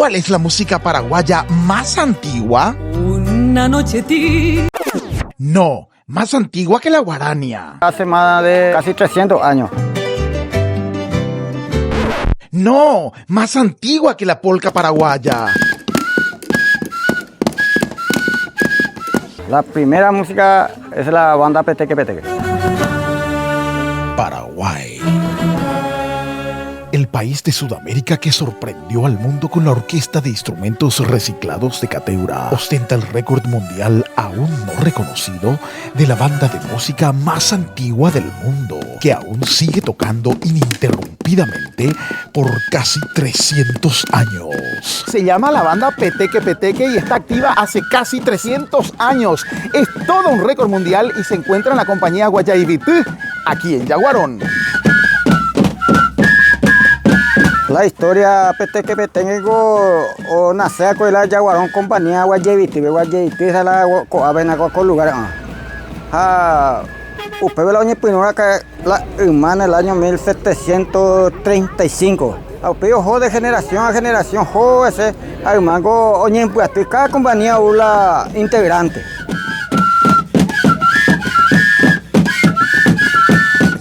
¿Cuál es la música paraguaya más antigua? Una noche No, más antigua que la guarania. Hace más de casi 300 años. No, más antigua que la polca paraguaya. La primera música es la banda Peteque Peteque. Paraguay. El país de Sudamérica que sorprendió al mundo con la orquesta de instrumentos reciclados de Cateura ostenta el récord mundial aún no reconocido de la banda de música más antigua del mundo, que aún sigue tocando ininterrumpidamente por casi 300 años. Se llama la banda Peteque Peteque y está activa hace casi 300 años. Es todo un récord mundial y se encuentra en la compañía Guayaibití, aquí en Yaguarón. La historia Peteque Peteque o nace con la Yaguarón compañía Guayaibití es la coavena con lugar. Usted ve la oña primera que la hermana el año 1735. Usted ojo de generación a generación, ojo ese hermano oña en cada compañía una integrante.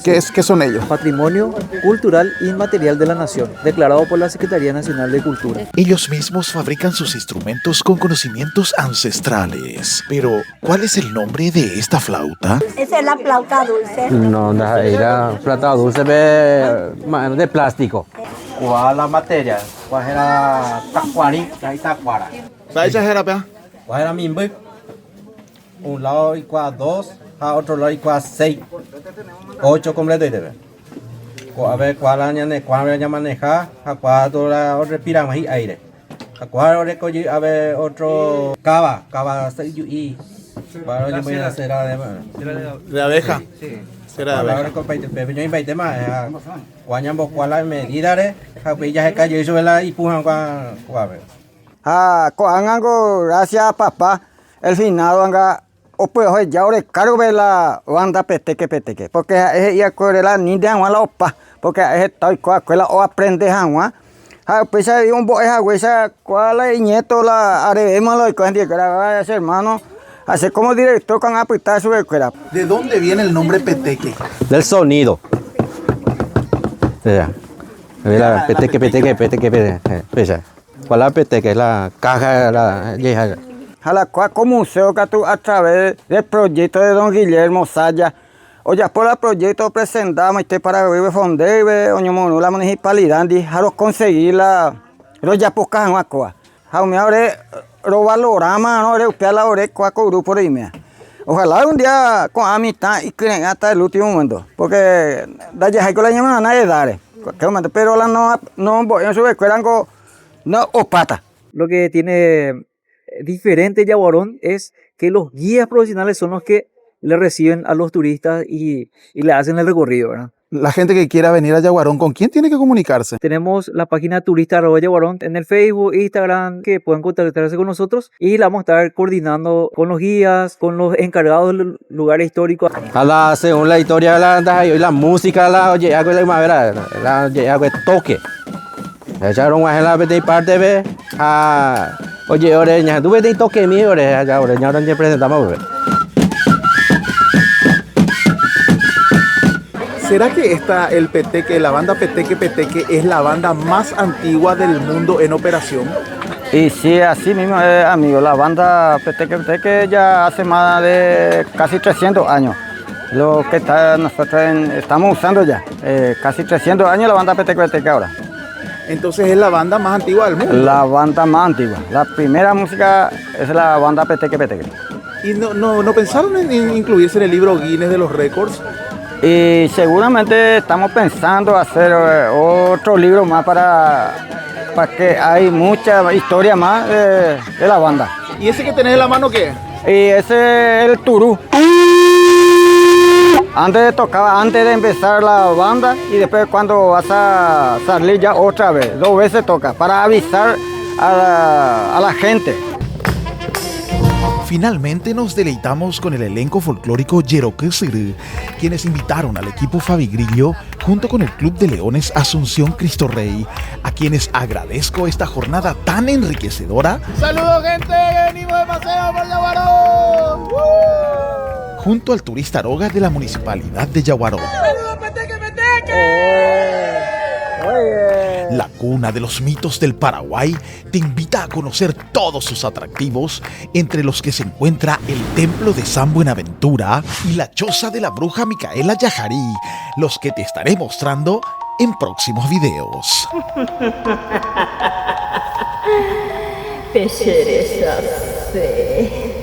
¿Qué son ellos? Patrimonio Cultural Inmaterial de la Nación, declarado por la Secretaría Nacional de Cultura. Ellos mismos fabrican sus instrumentos con conocimientos ancestrales. Pero, ¿cuál es el nombre de esta flauta? Esa es la flauta dulce. No, era flauta dulce de plástico. ¿Cuál la materia? ¿Cuál era tacuarí? Tacuara. ¿Sabes era pea? ¿Cuál era mimbe? Un lado y cuál dos, a otro lado y cuál 6. 8 completos y debe. A ver cuál año maneja, a cuál otro pirama y aire. A cuál a ver otro cava y para hoy me será De abeja. Sí. Será de abeja. Ahora con pepeño y baite más. Guañambo cuál medida de, a ya se cayó y sube la y pujan cuál. Coan algo gracias a papá, el finado anga. O pues ya ahora cargo de la banda Peteque Peteque, porque es ya la ni de agua la opa, porque es tal cual o aprende agua. Pues hay un boje agua, cuál es nieto la arevema lo que era ese hermano, así como director con apretar su escuela. ¿De dónde viene el nombre Peteque? Del sonido. La peteque, peteque. ¿Cuál es la peteque? Es la caja, la vieja. A la cual como museo que tú a través del proyecto de don Guillermo Saya, o ya por el proyecto presentamos para vivir fonde, oño la municipalidad, dijeron conseguir la, los ya pocas en Acoa. Me ahora lo valoramos, no usted la ore con grupo de IMEA. Ojalá un día con amistad y creen hasta el último momento, porque de allá hay que la llaman a nadie dar, pero la no voy a subir no o pata. Lo que tiene diferente Yaguarón es que los guías profesionales son los que le reciben a los turistas y le hacen el recorrido, ¿verdad? La gente que quiera venir a Yaguarón, ¿con quién tiene que comunicarse? Tenemos la página turista@yaguarón en el Facebook, Instagram, que pueden contactarse con nosotros y la vamos a estar coordinando con los guías, con los encargados del lugar histórico. Según la historia la música, la toque. Echaron a la de parte de oye, oreña, tú ves de toque mío, oreña, ahora ya presentamos. ¿Será que el Peteque, la banda Peteque Peteque, es la banda más antigua del mundo en operación? Y sí, así mismo, amigo, la banda Peteque Peteque ya hace más de casi 300 años. Lo que nosotros estamos usando ya, casi 300 años la banda Peteque Peteque ahora. Entonces es la banda más antigua del mundo. La banda más antigua. La primera música es la banda Peteque Peteque. ¿Y no pensaron en incluirse en el libro Guinness de los récords? Y seguramente estamos pensando hacer otro libro más para que hay mucha historia más de la banda. ¿Y ese que tenés en la mano qué? Y ese es el turú. Antes de empezar la banda y después cuando vas a salir ya otra vez, 2 veces toca, para avisar a la gente. Finalmente nos deleitamos con el elenco folclórico Yeroquesir, quienes invitaron al equipo Fabigrillo junto con el Club de Leones Asunción Cristo Rey, a quienes agradezco esta jornada tan enriquecedora. ¡Saludos, gente! ¡Venimos de paseo por Yaguarón! Junto al turista Aroga de la Municipalidad de Yaguarón. ¡Saludos, Peteque, Peteque! La cuna de los mitos del Paraguay te invita a conocer todos sus atractivos, entre los que se encuentra el Templo de San Buenaventura y la Choza de la Bruja Micaela Yajarí, los que te estaré mostrando en próximos videos. Pechereza, sí.